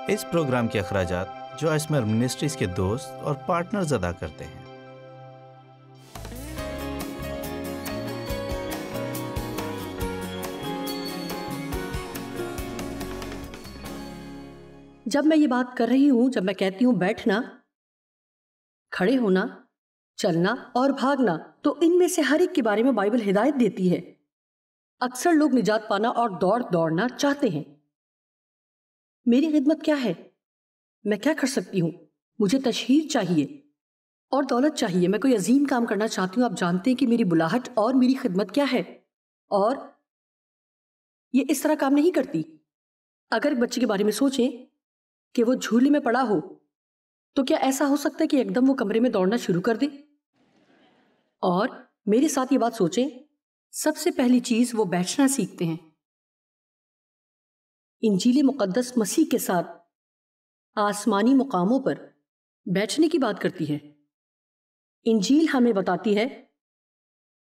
اس programme کے اخراجات جو اسمر منسٹریز کے دوست اور پارٹنرز ادا کرتے ہیں۔ جب میں یہ بات کر رہی ہوں، جب میں کہتی ہوں بیٹھنا، کھڑے ہونا، چلنا اور بھاگنا، تو ان میں سے ہر ایک کے بارے میں بائبل ہدایت دیتی ہے۔ اکثر لوگ نجات پانا اور دوڑنا چاہتے ہیں۔ میری خدمت کیا ہے؟ میں کیا کر سکتی ہوں؟ مجھے تشہیر چاہیے اور دولت چاہیے، میں کوئی عظیم کام کرنا چاہتی ہوں۔ آپ جانتے ہیں کہ میری بلاہٹ اور میری خدمت کیا ہے، اور یہ اس طرح کام نہیں کرتی۔ اگر ایک بچے کے بارے میں سوچیں کہ وہ جھولے میں پڑا ہو، تو کیا ایسا ہو سکتا ہے کہ ایک دم وہ کمرے میں دوڑنا شروع کر دے؟ اور میرے ساتھ یہ بات سوچیں، سب سے پہلی چیز وہ بیٹھنا سیکھتے ہیں۔ انجیل مقدس مسیح کے ساتھ آسمانی مقاموں پر بیٹھنے کی بات کرتی ہے۔ انجیل ہمیں بتاتی ہے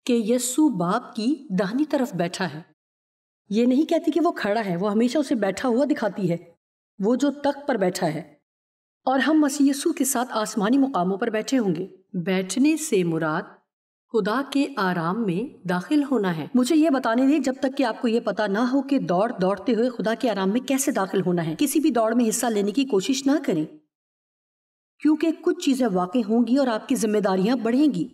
کہ یسوع باپ کی داہنی طرف بیٹھا ہے۔ یہ نہیں کہتی کہ وہ کھڑا ہے، وہ ہمیشہ اسے بیٹھا ہوا دکھاتی ہے، وہ جو تخت پر بیٹھا ہے۔ اور ہم مسیح یسوع کے ساتھ آسمانی مقاموں پر بیٹھے ہوں گے۔ بیٹھنے سے مراد خدا کے آرام میں داخل ہونا ہے۔ مجھے یہ بتانے دیں، جب تک کہ آپ کو یہ پتا نہ ہو کہ دوڑتے ہوئے خدا کے آرام میں کیسے داخل ہونا ہے، کسی بھی دوڑ میں حصہ لینے کی کوشش نہ کریں، کیونکہ کچھ چیزیں واقع ہوں گی اور آپ کی ذمہ داریاں بڑھیں گی،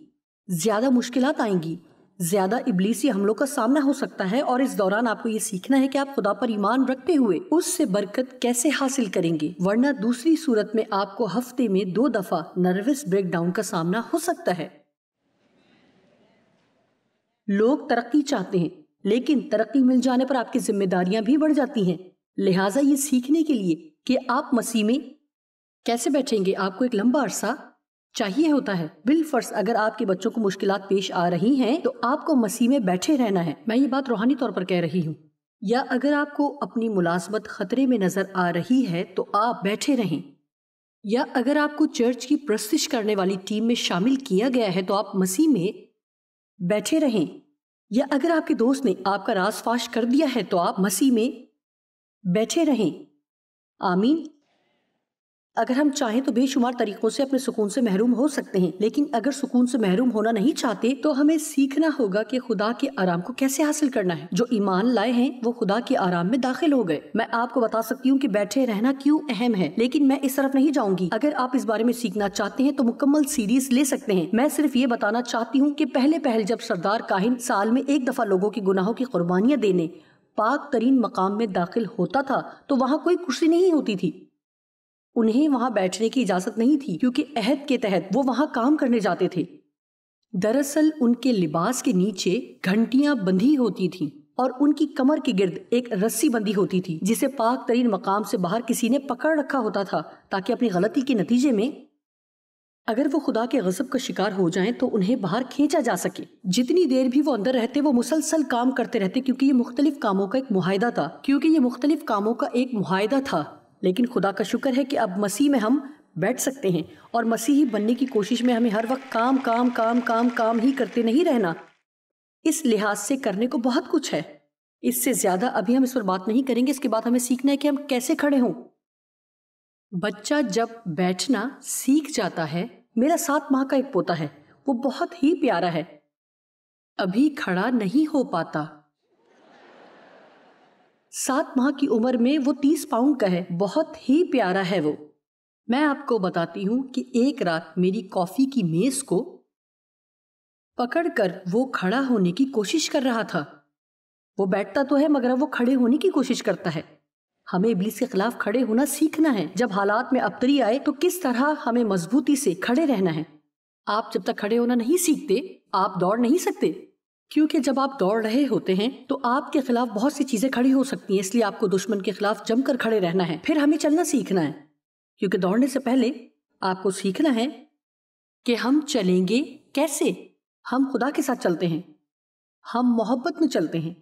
زیادہ مشکلات آئیں گی، زیادہ ابلیسی حملوں کا سامنا ہو سکتا ہے، اور اس دوران آپ کو یہ سیکھنا ہے کہ آپ خدا پر ایمان رکھتے ہوئے اس سے برکت کیسے حاصل کریں گے، ورنہ دوسری صورت میں آپ کو ہفتے میں 2 دفعہ نروس بریک ڈاؤن کا سامنا ہو سکتا ہے۔ لوگ ترقی چاہتے ہیں، لیکن ترقی مل جانے پر آپ کی ذمہ داریاں بھی بڑھ جاتی ہیں۔ لہٰذا یہ سیکھنے کے لیے کہ آپ مسیح میں کیسے بیٹھیں گے، آپ کو ایک لمبا عرصہ چاہیے ہوتا ہے۔ بالفرض اگر آپ کے بچوں کو مشکلات پیش آ رہی ہیں تو آپ کو مسیح میں بیٹھے رہنا ہے۔ میں یہ بات روحانی طور پر کہہ رہی ہوں۔ یا اگر آپ کو اپنی ملازمت خطرے میں نظر آ رہی ہے تو آپ بیٹھے رہیں۔ یا اگر آپ کو چرچ کی پرستش کرنے والی ٹیم میں شامل کیا گیا ہے تو آپ مسیح میں بیٹھے رہیں۔ یا اگر آپ کے دوست نے آپ کا راز فاش کر دیا ہے تو آپ مسیح میں بیٹھے رہیں۔ آمین۔ اگر ہم چاہیں تو بے شمار طریقوں سے اپنے سکون سے محروم ہو سکتے ہیں، لیکن اگر سکون سے محروم ہونا نہیں چاہتے تو ہمیں سیکھنا ہوگا کہ خدا کے آرام کو کیسے حاصل کرنا ہے۔ جو ایمان لائے ہیں وہ خدا کے آرام میں داخل ہو گئے۔ میں آپ کو بتا سکتی ہوں کہ بیٹھے رہنا کیوں اہم ہے، لیکن میں اس طرف نہیں جاؤں گی۔ اگر آپ اس بارے میں سیکھنا چاہتے ہیں تو مکمل سیریز لے سکتے ہیں۔ میں صرف یہ بتانا چاہتی ہوں کہ پہلے جب سردار کاہن سال میں 1 دفعہ لوگوں کے گناہوں کی قربانیاں دینے پاک ترین مقام میں داخل ہوتا تھا تو وہاں کوئی کرسی نہیں ہوتی تھی، انہیں وہاں بیٹھنے کی اجازت نہیں تھی، کیونکہ عہد کے تحت وہ وہاں کام کرنے جاتے تھے۔ دراصل ان کے لباس کے نیچے گھنٹیاں بندھی ہوتی تھیں اور ان کی کمر کے گرد ایک رسی بندھی ہوتی تھی جسے پاک ترین مقام سے باہر کسی نے پکڑ رکھا ہوتا تھا، تاکہ اپنی غلطی کے نتیجے میں اگر وہ خدا کے غضب کا شکار ہو جائیں تو انہیں باہر کھینچا جا سکے۔ جتنی دیر بھی وہ اندر رہتے وہ مسلسل کام کرتے رہتے، کیونکہ یہ مختلف کاموں کا ایک معاہدہ تھا۔ لیکن خدا کا شکر ہے کہ اب مسیح میں ہم بیٹھ سکتے ہیں، اور مسیحی بننے کی کوشش میں ہمیں ہر وقت کام ہی کرتے نہیں رہنا۔ اس لحاظ سے کرنے کو بہت کچھ ہے۔ اس سے زیادہ ابھی ہم اس پر بات نہیں کریں گے۔ اس کے بعد ہمیں سیکھنا ہے کہ ہم کیسے کھڑے ہوں۔ بچہ جب بیٹھنا سیکھ جاتا ہے، میرا 7 ماہ کا ایک پوتا ہے، وہ بہت ہی پیارا ہے، ابھی کھڑا نہیں ہو پاتا۔ 7 ماہ کی عمر میں وہ 30 پاؤنڈ کا ہے، بہت ہی پیارا ہے وہ۔ میں آپ کو بتاتی ہوں کہ ایک رات میری کافی کی میز کو پکڑ کر وہ کھڑا ہونے کی کوشش کر رہا تھا۔ وہ بیٹھتا تو ہے مگر وہ کھڑے ہونے کی کوشش کرتا ہے۔ ہمیں ابلیس کے خلاف کھڑے ہونا سیکھنا ہے۔ جب حالات میں ابتری آئے تو کس طرح ہمیں مضبوطی سے کھڑے رہنا ہے۔ آپ جب تک کھڑے ہونا نہیں سیکھتے آپ دوڑ نہیں سکتے، کیونکہ جب آپ دوڑ رہے ہوتے ہیں تو آپ کے خلاف بہت سی چیزیں کھڑی ہو سکتی ہیں، اس لیے آپ کو دشمن کے خلاف جم کر کھڑے رہنا ہے۔ پھر ہمیں چلنا سیکھنا ہے، کیونکہ دوڑنے سے پہلے آپ کو سیکھنا ہے کہ ہم چلیں گے کیسے۔ ہم خدا کے ساتھ چلتے ہیں، ہم محبت میں چلتے ہیں،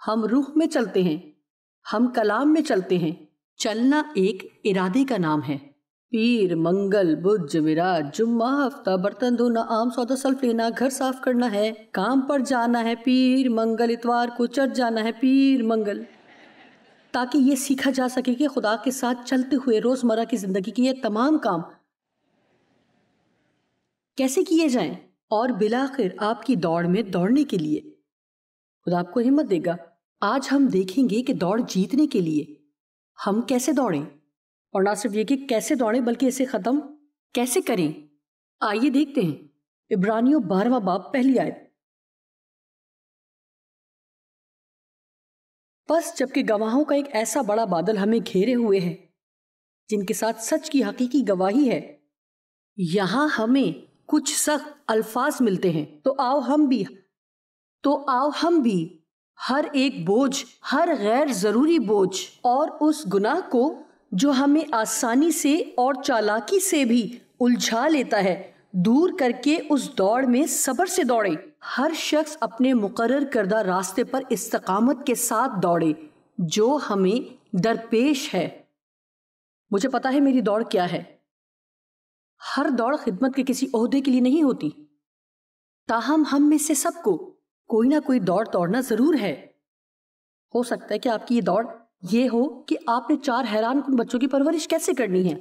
ہم روح میں چلتے ہیں، ہم کلام میں چلتے ہیں۔ چلنا ایک ارادے کا نام ہے۔ پیر، منگل، بدھ، جمعرات، جمعہ، ہفتہ، برتن دھونا، عام سودا سلف لینا، گھر صاف کرنا ہے، کام پر جانا ہے، پیر، منگل، اتوار کو چرچ جانا ہے، پیر، منگل، تاکہ یہ سیکھا جا سکے کہ خدا کے ساتھ چلتے ہوئے روزمرہ کی زندگی کے یہ تمام کام کیسے کیے جائیں، اور بالآخر آپ کی دوڑ میں دوڑنے کے لیے خدا آپ کو ہمت دے گا۔ آج ہم دیکھیں گے کہ دوڑ جیتنے کے لیے ہم کیسے دوڑیں، اور نہ صرف یہ کہ کیسے دوڑیں بلکہ اسے ختم کیسے کریں۔ آئیے دیکھتے ہیں عبرانیوں 12واں باب پہلی آیت۔ بس جبکہ گواہوں کا ایک ایسا بڑا بادل ہمیں گھیرے ہوئے ہے جن کے ساتھ سچ کی حقیقی گواہی ہے، یہاں ہمیں کچھ سخت الفاظ ملتے ہیں، تو آؤ ہم بھی ہر ایک بوجھ، ہر غیر ضروری بوجھ اور اس گناہ کو جو ہمیں آسانی سے اور چالاکی سے بھی الجھا لیتا ہے دور کر کے اس دوڑ میں صبر سے دوڑے۔ ہر شخص اپنے مقرر کردہ راستے پر استقامت کے ساتھ دوڑے جو ہمیں درپیش ہے۔ مجھے پتا ہے میری دوڑ کیا ہے۔ ہر دوڑ خدمت کے کسی عہدے کے لیے نہیں ہوتی، تاہم ہم میں سے سب کو کوئی نہ کوئی دوڑ دوڑنا ضرور ہے۔ ہو سکتا ہے کہ آپ کی یہ دوڑ یہ ہو کہ آپ نے 4 حیران کن بچوں کی پرورش کیسے کرنی ہے،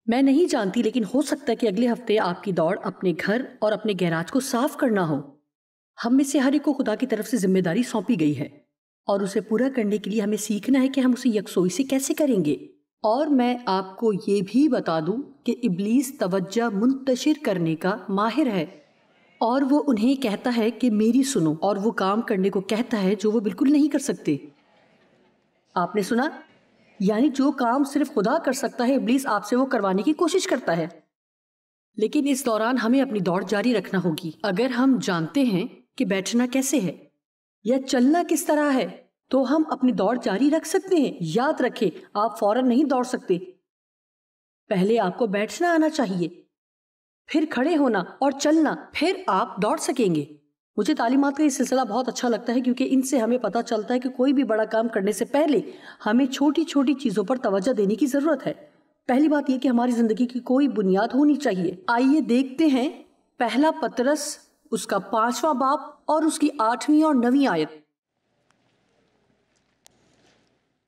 میں نہیں جانتی، لیکن ہو سکتا ہے کہ اگلے ہفتے آپ کی دوڑ اپنے گھر اور اپنے گیراج کو صاف کرنا ہو۔ ہم میں سے ہر ایک کو خدا کی طرف سے ذمہ داری سونپی گئی ہے، اور اسے پورا کرنے کے لیے ہمیں سیکھنا ہے کہ ہم اسے یکسوئی سے کیسے کریں گے۔ اور میں آپ کو یہ بھی بتا دوں کہ ابلیس توجہ منتشر کرنے کا ماہر ہے، اور وہ انہیں کہتا ہے کہ میری سنو، اور وہ کام کرنے کو کہتا ہے جو وہ بالکل نہیں کر سکتے۔ آپ نے سنا؟ یعنی جو کام صرف خدا کر سکتا ہے ابلیس آپ سے وہ کروانے کی کوشش کرتا ہے۔ لیکن اس دوران ہمیں اپنی دوڑ جاری رکھنا ہوگی۔ اگر ہم جانتے ہیں کہ بیٹھنا کیسے ہے یا چلنا کس طرح ہے تو ہم اپنی دوڑ جاری رکھ سکتے ہیں۔ یاد رکھیں، آپ فوراً نہیں دوڑ سکتے، پہلے آپ کو بیٹھنا آنا چاہیے، پھر کھڑے ہونا اور چلنا، پھر آپ دوڑ سکیں گے۔ مجھے تعلیمات کا یہ سلسلہ بہت اچھا لگتا ہے کیونکہ ان سے ہمیں پتہ چلتا ہے کہ کوئی بھی بڑا کام کرنے سے پہلے ہمیں چھوٹی چھوٹی چیزوں پر توجہ دینے کی ضرورت ہے۔ پہلی بات یہ کہ ہماری زندگی کی کوئی بنیاد ہونی چاہیے۔ آئیے دیکھتے ہیں پہلا پطرس اس کا 5واں باب اور اس کی 8ویں اور 9ویں آیت۔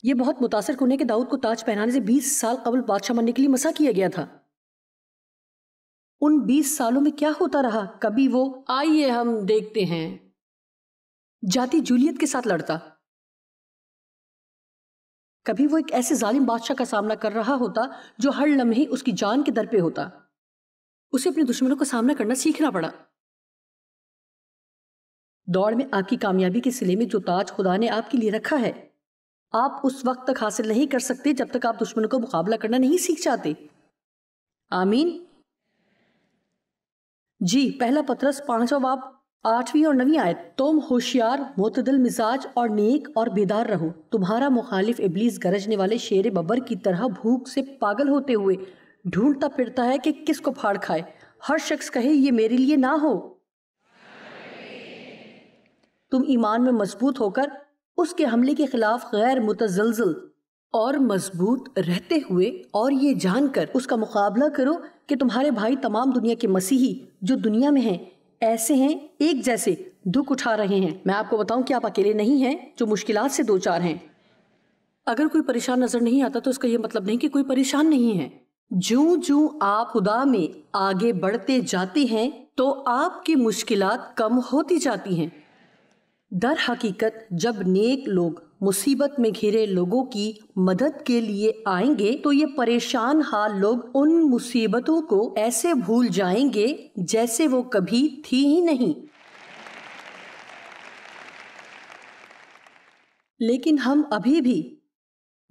یہ بہت متاثر کن ہے کہ داؤد کو تاج پہنانے سے 20 سال قبل بادشاہ بننے کے لیے مسا کیا گیا تھا۔ ان 20 سالوں میں کیا ہوتا رہا؟ کبھی وہ، آئیے ہم دیکھتے ہیں، جاتی جولیت کے ساتھ لڑتا، کبھی وہ ایک ایسے ظالم بادشاہ کا سامنا کر رہا ہوتا جو ہر لمحے اس کی جان کے در پہ ہوتا۔ اسے اپنے دشمنوں کا سامنا کرنا سیکھنا پڑا۔ دوڑ میں آپ کی کامیابی کے صلے میں جو تاج خدا نے آپ کے لیے رکھا ہے، آپ اس وقت تک حاصل نہیں کر سکتے جب تک آپ دشمنوں کو مقابلہ کرنا نہیں سیکھ جاتے۔ آمین۔ جی، پہلا پطرس 5واں باب 8ویں اور 9ویں آیت۔ تم ہوشیار، معتدل مزاج اور نیک اور بیدار رہو۔ تمہارا مخالف ابلیس گرجنے والے شیر ببر کی طرح بھوک سے پاگل ہوتے ہوئے ڈھونڈتا پھرتا ہے کہ کس کو پھاڑ کھائے۔ ہر شخص کہے یہ میرے لیے نہ ہو۔ تم ایمان میں مضبوط ہو کر اس کے حملے کے خلاف غیر متزلزل اور مضبوط رہتے ہوئے اور یہ جان کر اس کا مقابلہ کرو کہ تمہارے بھائی تمام دنیا کے مسیحی جو دنیا میں ہیں ایسے ہیں، ایک جیسے دکھ اٹھا رہے ہیں۔ میں آپ کو بتاؤں کہ آپ اکیلے نہیں ہیں جو مشکلات سے دوچار ہیں۔ اگر کوئی پریشان نظر نہیں آتا تو اس کا یہ مطلب نہیں کہ کوئی پریشان نہیں ہے۔ جوں آپ خدا میں آگے بڑھتے جاتے ہیں تو آپ کی مشکلات کم ہوتی جاتی ہیں۔ در حقیقت جب نیک لوگ مصیبت میں گھرے لوگوں کی مدد کے لیے آئیں گے تو یہ پریشان حال لوگ ان مصیبتوں کو ایسے بھول جائیں گے جیسے وہ کبھی تھی ہی نہیں۔ لیکن ہم ابھی بھی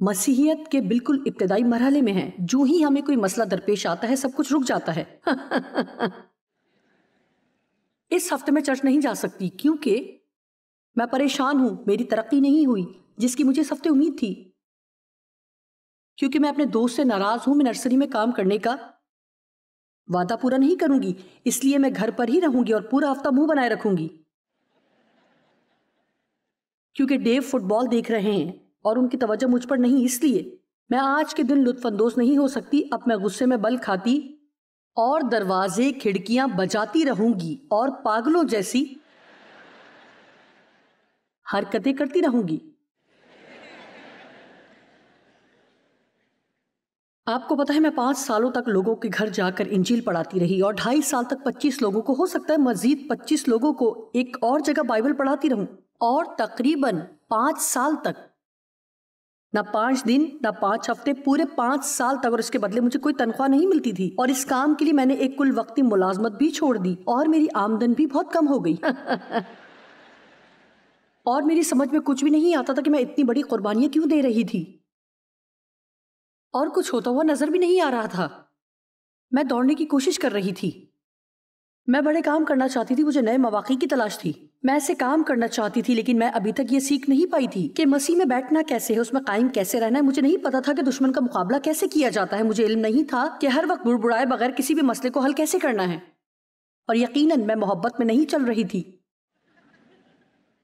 مسیحیت کے بالکل ابتدائی مرحلے میں ہیں۔ جو ہی ہمیں کوئی مسئلہ درپیش آتا ہے سب کچھ رک جاتا ہے۔ اس ہفتے میں چرچ نہیں جا سکتی کیونکہ میں پریشان ہوں، میری ترقی نہیں ہوئی جس کی مجھے اس ہفتے امید تھی، کیونکہ میں اپنے دوست سے ناراض ہوں۔ میں نرسری میں کام کرنے کا وعدہ پورا نہیں کروں گی، اس لیے میں گھر پر ہی رہوں گی اور پورا ہفتہ منہ بنائے رکھوں گی، کیونکہ ڈیو فٹ بال دیکھ رہے ہیں اور ان کی توجہ مجھ پر نہیں۔ اس لیے میں آج کے دن لطف اندوز نہیں ہو سکتی۔ اب میں غصے میں بل کھاتی اور دروازے کھڑکیاں بجاتی رہوں گی اور پاگلوں جیسی حرکتیں کرتی رہوں گی۔ آپ کو پتا ہے میں 5 سالوں تک لوگوں کے گھر جا کر انجیل پڑھاتی رہی اور 2.5 سال تک 25 لوگوں کو، ہو سکتا ہے مزید 25 لوگوں کو ایک اور جگہ بائبل پڑھاتی رہوں، اور تقریباً 5 سال تک، نہ 5 دن نہ 5 ہفتے، پورے 5 سال تک، اور اس کے بدلے مجھے کوئی تنخواہ نہیں ملتی تھی، اور اس کام کے لیے میں نے ایک کل وقتی ملازمت بھی چھوڑ دی اور میری آمدن بھی بہت کم ہو گئی اور میری سمجھ میں کچھ بھی نہیں آتا تھا کہ میں اتنی بڑی قربانیاں کیوں دے رہی تھی، اور کچھ ہوتا ہوا نظر بھی نہیں آ رہا تھا۔ میں دوڑنے کی کوشش کر رہی تھی، میں بڑے کام کرنا چاہتی تھی، مجھے نئے مواقع کی تلاش تھی، میں ایسے کام کرنا چاہتی تھی، لیکن میں ابھی تک یہ سیکھ نہیں پائی تھی کہ مسیح میں بیٹھنا کیسے ہے، اس میں قائم کیسے رہنا ہے۔ مجھے نہیں پتا تھا کہ دشمن کا مقابلہ کیسے کیا جاتا ہے، مجھے علم نہیں تھا کہ ہر وقت بڑبڑائے بغیر کسی بھی مسئلے کو حل کیسے کرنا ہے، اور یقیناً میں محبت میں نہیں چل رہی تھی۔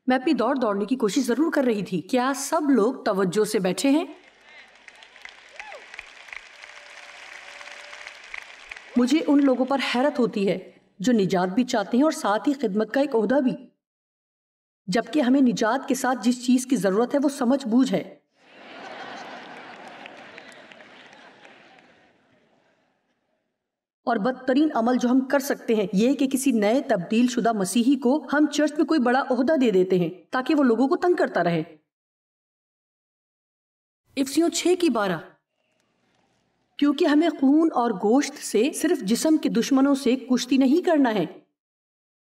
میں اپنی دوڑنے کی کوشش ضرور کر رہی تھی۔ کیا سب لوگ توجہ سے بیٹھے ہیں؟ مجھے ان لوگوں پر حیرت ہوتی ہے جو نجات بھی چاہتے ہیں اور ساتھ ہی خدمت کا ایک عہدہ بھی، جبکہ ہمیں نجات کے ساتھ جس چیز کی ضرورت ہے وہ سمجھ بوجھ ہے۔ اور بدترین عمل جو ہم کر سکتے ہیں یہ کہ کسی نئے تبدیل شدہ مسیحی کو ہم چرچ میں کوئی بڑا عہدہ دے دیتے ہیں تاکہ وہ لوگوں کو تنگ کرتا رہے۔ افسیوں 6:12، کیونکہ ہمیں خون اور گوشت سے، صرف جسم کے دشمنوں سے کشتی نہیں کرنا ہے،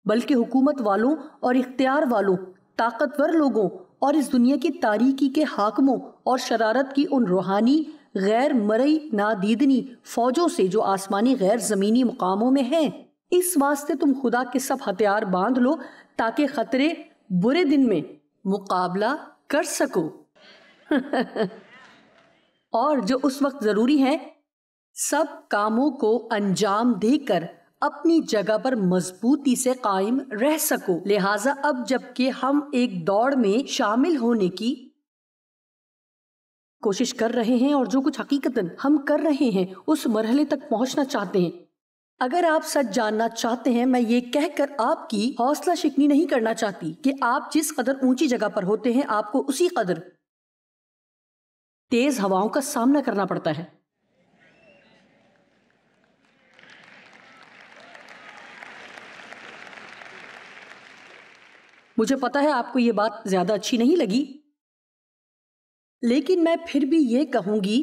بلکہ حکومت والوں اور اختیار والوں، طاقتور لوگوں اور اس دنیا کی تاریکی کے حاکموں اور شرارت کی ان روحانی غیر مرئی نادیدنی فوجوں سے جو آسمانی غیر زمینی مقاموں میں ہیں۔ اس واسطے تم خدا کے سب ہتھیار باندھ لو تاکہ خطرے برے دن میں مقابلہ کر سکو اور جو اس وقت ضروری ہے سب کاموں کو انجام دے کر اپنی جگہ پر مضبوطی سے قائم رہ سکو۔ لہٰذا اب جبکہ ہم ایک دوڑ میں شامل ہونے کی کوشش کر رہے ہیں اور جو کچھ حقیقتاً ہم کر رہے ہیں اس مرحلے تک پہنچنا چاہتے ہیں، اگر آپ سچ جاننا چاہتے ہیں، میں یہ کہہ کر آپ کی حوصلہ شکنی نہیں کرنا چاہتی کہ آپ جس قدر اونچی جگہ پر ہوتے ہیں آپ کو اسی قدر تیز ہواؤں کا سامنا کرنا پڑتا ہے۔ مجھے پتا ہے آپ کو یہ بات زیادہ اچھی نہیں لگی، لیکن میں پھر بھی یہ کہوں گی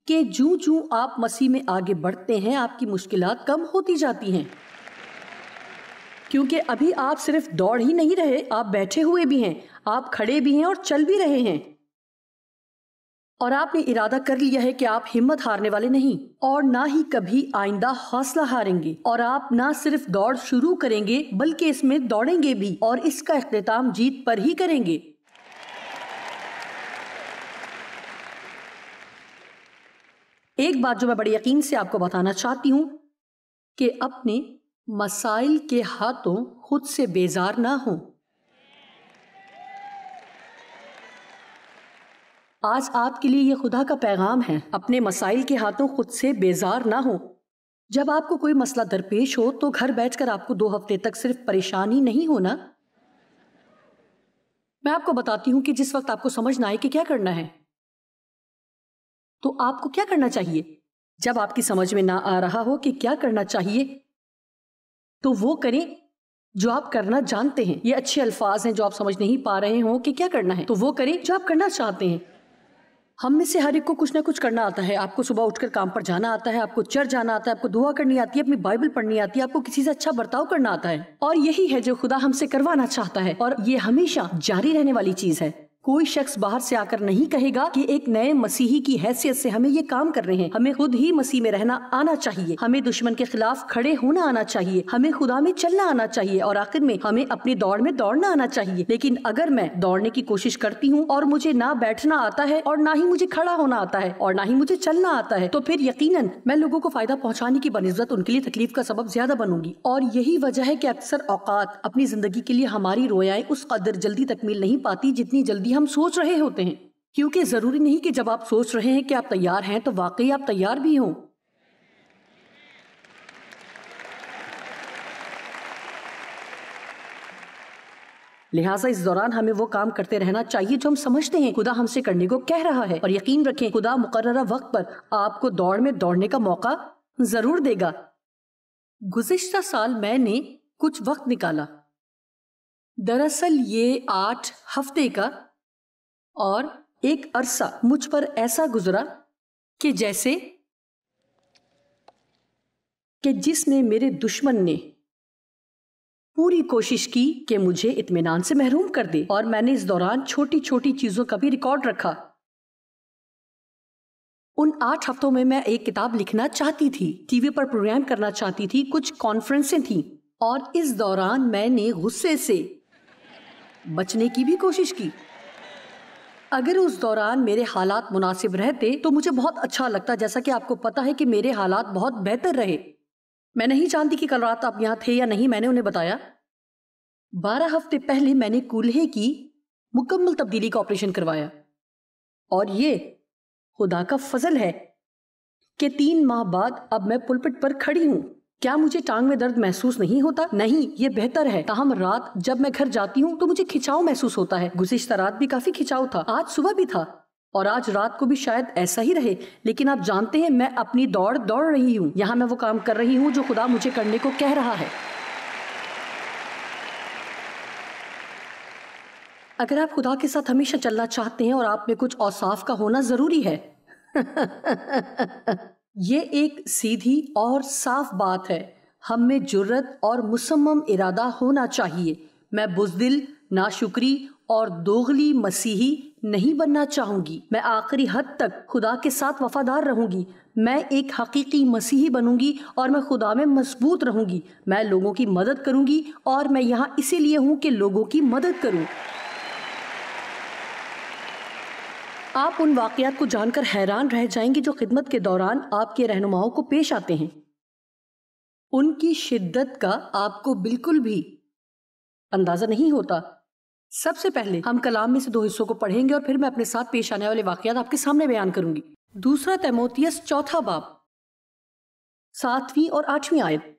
کہ جوں آپ مسیح میں آگے بڑھتے ہیں آپ کی مشکلات کم ہوتی جاتی ہیں، کیونکہ ابھی آپ صرف دوڑ ہی نہیں رہے، آپ بیٹھے ہوئے بھی ہیں، آپ کھڑے بھی ہیں اور چل بھی رہے ہیں، اور آپ نے ارادہ کر لیا ہے کہ آپ ہمت ہارنے والے نہیں اور نہ ہی کبھی آئندہ حوصلہ ہاریں گے، اور آپ نہ صرف دوڑ شروع کریں گے بلکہ اس میں دوڑیں گے بھی اور اس کا اختتام جیت پر ہی کریں گے۔ ایک بات جو میں بڑے یقین سے آپ کو بتانا چاہتی ہوں کہ اپنے مسائل کے ہاتھوں خود سے بیزار نہ ہوں۔ آج آپ کے لیے یہ خدا کا پیغام ہے، اپنے مسائل کے ہاتھوں خود سے بیزار نہ ہوں۔ جب آپ کو کوئی مسئلہ درپیش ہو تو گھر بیٹھ کر آپ کو 2 ہفتے تک صرف پریشانی نہیں ہونا۔ میں آپ کو بتاتی ہوں کہ جس وقت آپ کو سمجھ نہ آئے کہ کیا کرنا ہے تو آپ کو کیا کرنا چاہیے۔ جب آپ کی سمجھ میں نہ آ رہا ہو کہ کیا کرنا چاہیے تو وہ کریں جو آپ کرنا جانتے ہیں۔ یہ اچھے الفاظ ہیں، جو آپ سمجھ نہیں پا رہے ہوں کہ کیا کرنا ہے تو وہ کریں جو آپ کرنا چاہتے ہیں۔ ہم میں سے ہر ایک کو کچھ نہ کچھ کرنا آتا ہے۔ آپ کو صبح اٹھ کر کام پر جانا آتا ہے، آپ کو چرچ جانا آتا ہے، آپ کو دعا کرنی آتی ہے، اپنی بائبل پڑھنی آتی ہے، آپ کو کسی سے اچھا برتاؤ کرنا آتا ہے، اور یہی ہے جو خدا ہم سے کروانا چاہتا ہے، اور یہ ہمیشہ جاری رہنے والی چیز ہے۔ کوئی شخص باہر سے آ کر نہیں کہے گا کہ ایک نئے مسیحی کی حیثیت سے ہمیں یہ کام کر رہے ہیں۔ ہمیں خود ہی مسیح میں رہنا آنا چاہیے، ہمیں دشمن کے خلاف کھڑے ہونا آنا چاہیے، ہمیں خدا میں چلنا آنا چاہیے، اور آخر میں ہمیں اپنی دوڑ میں دوڑنا آنا چاہیے۔ لیکن اگر میں دوڑنے کی کوشش کرتی ہوں اور مجھے نہ بیٹھنا آتا ہے اور نہ ہی مجھے کھڑا ہونا آتا ہے اور نہ ہی مجھے چلنا آتا ہے تو پھر یقیناً میں لوگوں کو فائدہ پہنچانے کی بنسبت ان کے لیے تکلیف کا سبب زیادہ بنوں گی، اور یہی وجہ ہے کہ اکثر اوقات اپنی زندگی کے لیے ہماری رویائیں اس قدر جلدی تکمیل نہیں پاتی جتنی جلدی ہم سوچ رہے ہوتے ہیں، کیونکہ ضروری نہیں کہ جب آپ سوچ رہے ہیں کہ آپ تیار ہیں تو واقعی آپ تیار بھی ہوں۔ لہٰذا اس دوران ہمیں وہ کام کرتے رہنا چاہیے جو ہم سمجھتے ہیں خدا ہم سے کرنے کو کہہ رہا ہے، اور یقین رکھیں خدا مقررہ وقت پر آپ کو دوڑ میں دوڑنے کا موقع ضرور دے گا۔ گزشتہ سال میں نے کچھ وقت نکالا، دراصل یہ 8 ہفتے کا، اور ایک عرصہ مجھ پر ایسا گزرا کہ جیسے کہ جس میں میرے دشمن نے پوری کوشش کی کہ مجھے اطمینان سے محروم کر دے، اور میں نے اس دوران چھوٹی چھوٹی چیزوں کا بھی ریکارڈ رکھا۔ ان 8 ہفتوں میں ایک کتاب لکھنا چاہتی تھی، ٹی وی پر پروگرام کرنا چاہتی تھی، کچھ کانفرنسیں تھیں، اور اس دوران میں نے غصے سے بچنے کی بھی کوشش کی۔ اگر اس دوران میرے حالات مناسب رہتے تو مجھے بہت اچھا لگتا، جیسا کہ آپ کو پتا ہے کہ میرے حالات بہت بہتر رہے۔ میں نہیں جانتی کہ کل رات آپ یہاں تھے یا نہیں، میں نے انہیں بتایا 12 ہفتے پہلے میں نے کولہے کی مکمل تبدیلی کا آپریشن کروایا، اور یہ خدا کا فضل ہے کہ 3 ماہ بعد اب میں پلپٹ پر کھڑی ہوں۔ کیا مجھے ٹانگ میں درد محسوس نہیں ہوتا؟ نہیں، یہ بہتر ہے۔ تاہم رات جب میں گھر جاتی ہوں تو مجھے کھچاؤ محسوس ہوتا ہے۔ گزشتہ رات بھی کافی کھچاؤ تھا، آج صبح بھی تھا، اور آج رات کو بھی شاید ایسا ہی رہے، لیکن آپ جانتے ہیں میں اپنی دوڑ رہی ہوں۔ یہاں میں وہ کام کر رہی ہوں جو خدا مجھے کرنے کو کہہ رہا ہے۔ اگر آپ خدا کے ساتھ ہمیشہ چلنا چاہتے ہیں اور آپ میں کچھ اوصاف کا ہونا ضروری ہے یہ ایک سیدھی اور صاف بات ہے، ہم میں جرت اور مصمم ارادہ ہونا چاہیے۔ میں بزدل، ناشکری اور دوغلی مسیحی نہیں بننا چاہوں گی۔ میں آخری حد تک خدا کے ساتھ وفادار رہوں گی۔ میں ایک حقیقی مسیحی بنوں گی اور میں خدا میں مضبوط رہوں گی۔ میں لوگوں کی مدد کروں گی، اور میں یہاں اسی لیے ہوں کہ لوگوں کی مدد کروں۔ آپ ان واقعات کو جان کر حیران رہ جائیں گے جو خدمت کے دوران آپ کے رہنماؤں کو پیش آتے ہیں۔ ان کی شدت کا آپ کو بالکل بھی اندازہ نہیں ہوتا۔ سب سے پہلے ہم کلام میں سے 2 حصوں کو پڑھیں گے، اور پھر میں اپنے ساتھ پیش آنے والے واقعات آپ کے سامنے بیان کروں گی۔ 2 تیموتھیوس 4 باب 7ویں اور 8ویں آیت۔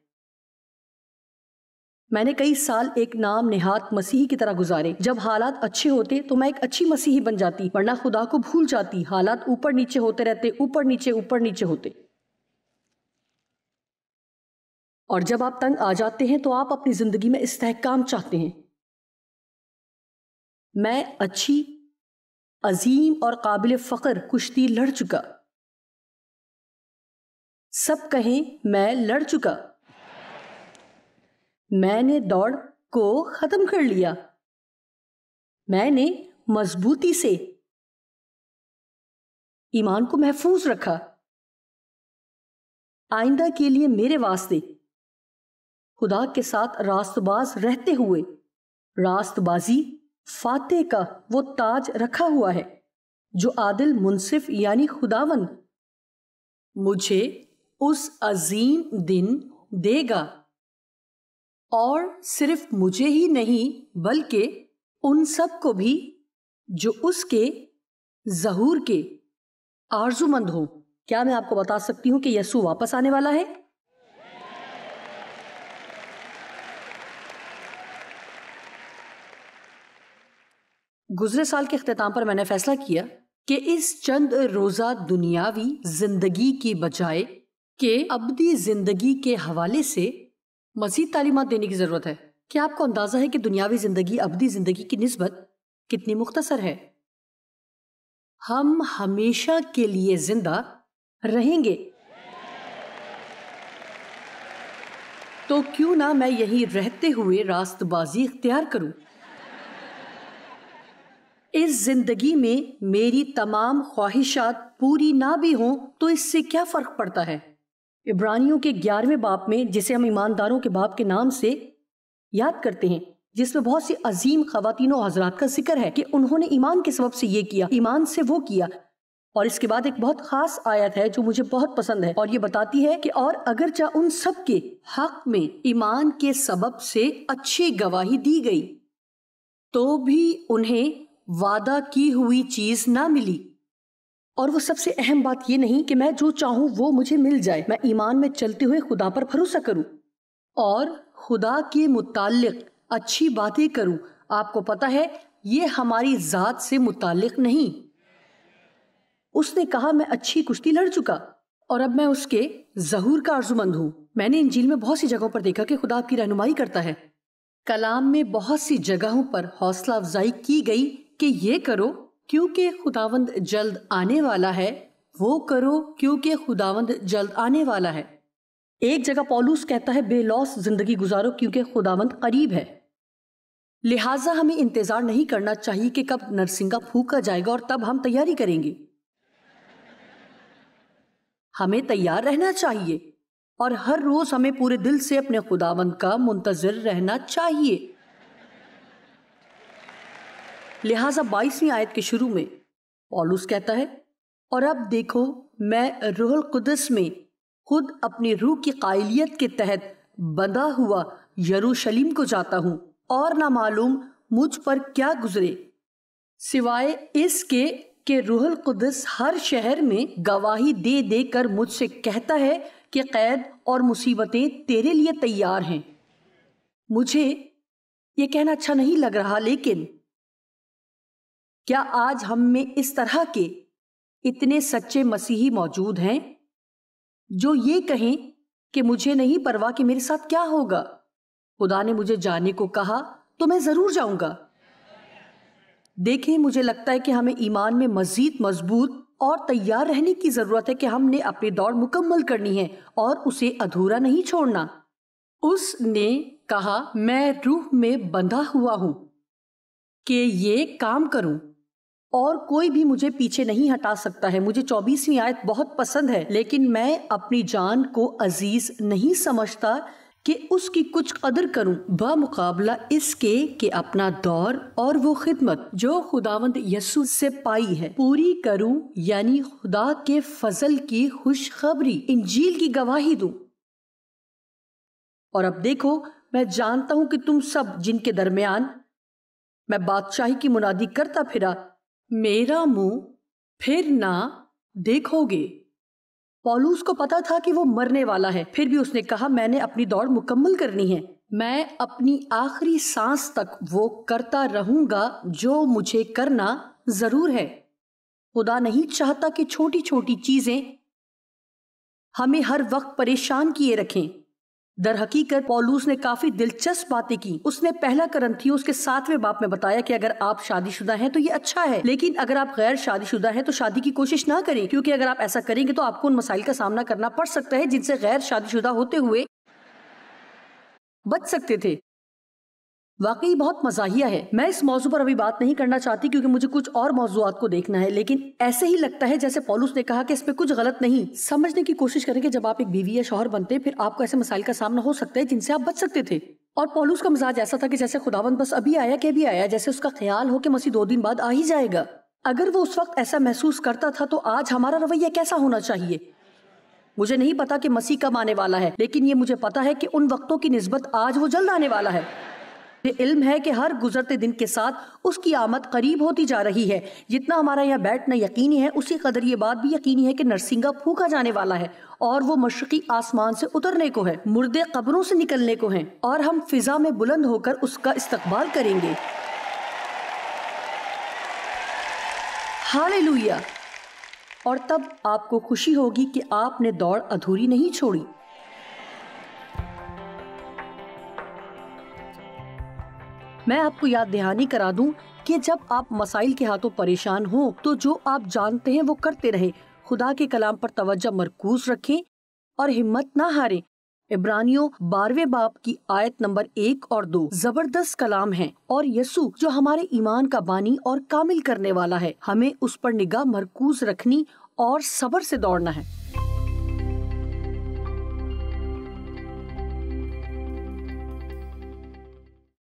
میں نے کئی سال ایک نام نہاد مسیحی کی طرح گزارے۔ جب حالات اچھے ہوتے تو میں ایک اچھی مسیحی بن جاتی، ورنہ خدا کو بھول جاتی۔ حالات اوپر نیچے ہوتے رہتے، اوپر نیچے ہوتے، اور جب آپ تنگ آ جاتے ہیں تو آپ اپنی زندگی میں استحکام چاہتے ہیں۔ میں اچھی، عظیم اور قابل فخر کشتی لڑ چکا۔ سب کہیں میں لڑ چکا۔ میں نے دوڑ کو ختم کر لیا۔ میں نے مضبوطی سے ایمان کو محفوظ رکھا۔ آئندہ کے لیے میرے واسطے خدا کے ساتھ راست باز رہتے ہوئے راست بازی فاتح کا وہ تاج رکھا ہوا ہے جو عادل منصف یعنی خداوند مجھے اس عظیم دن دے گا، اور صرف مجھے ہی نہیں بلکہ ان سب کو بھی جو اس کے ظہور کے آرزو مند ہوں۔ کیا میں آپ کو بتا سکتی ہوں کہ یسوع واپس آنے والا ہے؟ گزرے سال کے اختتام پر میں نے فیصلہ کیا کہ اس چند روزہ دنیاوی زندگی کی بجائے کہ ابدی زندگی کے حوالے سے مزید تعلیمات دینے کی ضرورت ہے۔ کیا آپ کو اندازہ ہے کہ دنیاوی زندگی ابدی زندگی کی نسبت کتنی مختصر ہے؟ ہم ہمیشہ کے لیے زندہ رہیں گے، تو کیوں نہ میں یہی رہتے ہوئے راست بازی اختیار کروں۔ اس زندگی میں میری تمام خواہشات پوری نہ بھی ہوں تو اس سے کیا فرق پڑتا ہے؟ عبرانیوں کے 11ویں باب میں، جسے ہم ایمانداروں کے باب کے نام سے یاد کرتے ہیں، جس میں بہت سی عظیم خواتین و حضرات کا ذکر ہے کہ انہوں نے ایمان کے سبب سے یہ کیا، ایمان سے وہ کیا، اور اس کے بعد ایک بہت خاص آیت ہے جو مجھے بہت پسند ہے، اور یہ بتاتی ہے کہ اور اگرچہ ان سب کے حق میں ایمان کے سبب سے اچھی گواہی دی گئی تو بھی انہیں وعدہ کی ہوئی چیز نہ ملی۔ اور وہ سب سے اہم بات یہ نہیں کہ میں جو چاہوں وہ مجھے مل جائے، میں ایمان میں چلتے ہوئے خدا پر بھروسہ کروں اور خدا کے متعلق اچھی باتیں کروں، آپ کو پتا ہے یہ ہماری ذات سے متعلق نہیں۔ اس نے کہا میں اچھی کشتی لڑ چکا اور اب میں اس کے ظہور کا آرزومند ہوں۔ میں نے انجیل میں بہت سی جگہوں پر دیکھا کہ خدا آپ کی رہنمائی کرتا ہے۔ کلام میں بہت سی جگہوں پر حوصلہ افزائی کی گئی کہ یہ کرو کیونکہ خداوند جلد آنے والا ہے، وہ کرو کیونکہ خداوند جلد آنے والا ہے۔ ایک جگہ پولس کہتا ہے بے لوث زندگی گزارو کیونکہ خداوند قریب ہے۔ لہٰذا ہمیں انتظار نہیں کرنا چاہیے کہ کب نرسنگا پھونکا جائے گا اور تب ہم تیاری کریں گے۔ ہمیں تیار رہنا چاہیے اور ہر روز ہمیں پورے دل سے اپنے خداوند کا منتظر رہنا چاہیے۔ لہٰذا 22ویں آیت کے شروع میں پولس کہتا ہے اور اب دیکھو میں روح القدس میں خود اپنی روح کی قائلیت کے تحت بندھا ہوا یروشلم کو جاتا ہوں اور نہ معلوم مجھ پر کیا گزرے سوائے اس کے کہ روح القدس ہر شہر میں گواہی دے دے کر مجھ سے کہتا ہے کہ قید اور مصیبتیں تیرے لیے تیار ہیں۔ مجھے یہ کہنا اچھا نہیں لگ رہا، لیکن کیا آج ہم میں اس طرح کے اتنے سچے مسیحی موجود ہیں جو یہ کہیں کہ مجھے نہیں پرواہ کہ میرے ساتھ کیا ہوگا، خدا نے مجھے جانے کو کہا تو میں ضرور جاؤں گا۔ دیکھیں مجھے لگتا ہے کہ ہمیں ایمان میں مزید مضبوط اور تیار رہنے کی ضرورت ہے کہ ہم نے اپنی دوڑ مکمل کرنی ہے اور اسے ادھورا نہیں چھوڑنا۔ اس نے کہا میں روح میں بندھا ہوا ہوں کہ یہ کام کروں اور کوئی بھی مجھے پیچھے نہیں ہٹا سکتا ہے۔ مجھے 24ویں آیت بہت پسند ہے، لیکن میں اپنی جان کو عزیز نہیں سمجھتا کہ اس کی کچھ قدر کروں بمقابلہ اس کے کہ اپنا دور اور وہ خدمت جو خداوند یسوع سے پائی ہے پوری کروں، یعنی خدا کے فضل کی خوشخبری، انجیل کی گواہی دوں۔ اور اب دیکھو میں جانتا ہوں کہ تم سب جن کے درمیان میں بادشاہی کی منادی کرتا پھرا میرا منہ پھر نہ دیکھو گے۔ پولس کو پتا تھا کہ وہ مرنے والا ہے، پھر بھی اس نے کہا میں نے اپنی دوڑ مکمل کرنی ہے، میں اپنی آخری سانس تک وہ کرتا رہوں گا جو مجھے کرنا ضرور ہے۔ خدا نہیں چاہتا کہ چھوٹی چھوٹی چیزیں ہمیں ہر وقت پریشان کیے رکھیں۔ در حقیقت پولس نے کافی دلچسپ باتیں کی۔ اس نے پہلا کرنتھیوں اس کے 7ویں باب میں بتایا کہ اگر آپ شادی شدہ ہیں تو یہ اچھا ہے، لیکن اگر آپ غیر شادی شدہ ہیں تو شادی کی کوشش نہ کریں، کیونکہ اگر آپ ایسا کریں گے تو آپ کو ان مسائل کا سامنا کرنا پڑ سکتا ہے جن سے غیر شادی شدہ ہوتے ہوئے بچ سکتے تھے۔ واقعی بہت مزاحیہ ہے۔ میں اس موضوع پر ابھی بات نہیں کرنا چاہتی کیونکہ مجھے کچھ اور موضوعات کو دیکھنا ہے، لیکن ایسے ہی لگتا ہے جیسے پولس نے کہا کہ اس پہ کچھ غلط نہیں۔ سمجھنے کی کوشش کریں کہ جب آپ ایک بیوی یا شوہر بنتے پھر آپ کو ایسے مسائل کا سامنا ہو سکتا ہے جن سے آپ بچ سکتے تھے۔ اور پولس کا مزاج ایسا تھا کہ جیسے خداوند بس ابھی آیا کہ ابھی آیا، جیسے اس کا خیال ہو کہ مسیح 2 دن بعد آ ہی جائے گا۔ اگر وہ اس وقت ایسا محسوس کرتا تھا تو آج ہمارا رویہ کیسا ہونا چاہیے؟ مجھے نہیں پتا کہ مسیح کب آنے والا ہے، لیکن یہ مجھے پتا ہے کہ ان وقتوں کی نسبت آج وہ جلد آنے والا ہے۔ یہ علم ہے کہ ہر گزرتے دن کے ساتھ اس کی آمد قریب ہوتی جا رہی ہے۔ جتنا ہمارا یہاں بیٹھنا یقینی ہے، اسی قدر یہ بات بھی یقینی ہے کہ نرسنگا پھونکا جانے والا ہے اور وہ مشرقی آسمان سے اترنے کو ہے، مردے قبروں سے نکلنے کو ہیں، اور ہم فضا میں بلند ہو کر اس کا استقبال کریں گے۔ ہاللویا! اور تب آپ کو خوشی ہوگی کہ آپ نے دوڑ ادھوری نہیں چھوڑی۔ میں آپ کو یاد دہانی کرا دوں کہ جب آپ مسائل کے ہاتھوں پریشان ہوں تو جو آپ جانتے ہیں وہ کرتے رہیں، خدا کے کلام پر توجہ مرکوز رکھیں اور ہمت نہ ہاریں۔ عبرانیوں 12ویں باب کی آیت نمبر 1 اور 2 زبردست کلام ہے، اور یسوع جو ہمارے ایمان کا بانی اور کامل کرنے والا ہے، ہمیں اس پر نگاہ مرکوز رکھنی اور صبر سے دوڑنا ہے۔